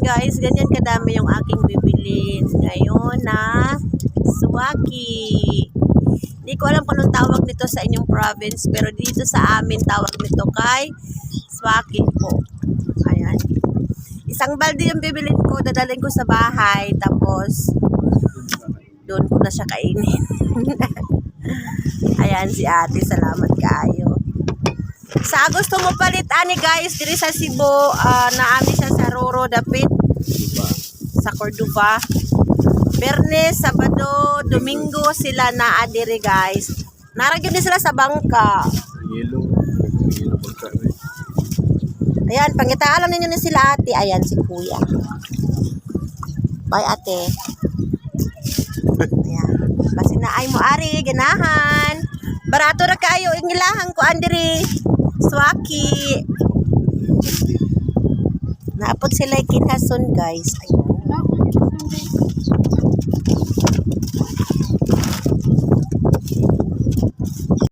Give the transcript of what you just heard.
guys, ganyan kadami yung aking bibilin ngayon na suwaki. Hindi ko alam kung anong tawag nito sa inyong province, pero dito sa amin tawag nito kay suwaki po. Ayan. Isang balde yung bibilin ko, dadalhin ko sa bahay, tapos doon ko na siya kainin. Ayan si ate, salamat kayo. Sa gusto mo palit ani guys, diri sa Cebu, naami siya sa Roro Dapit, sa Cordoba. Biyernes, Sabado, Domingo sila na adiri guys. Naragyan din sila sa bangka. Yelo bangka. Ayan, pangitaan ninyo ni sila ate. Ayan si kuya. Bye ate. Ayan. Basi na ay mo ari, ganahan. Barato ra kayo, ingilahang ko andiri. Swaki. Naapot sila kinhason guys. Ayun.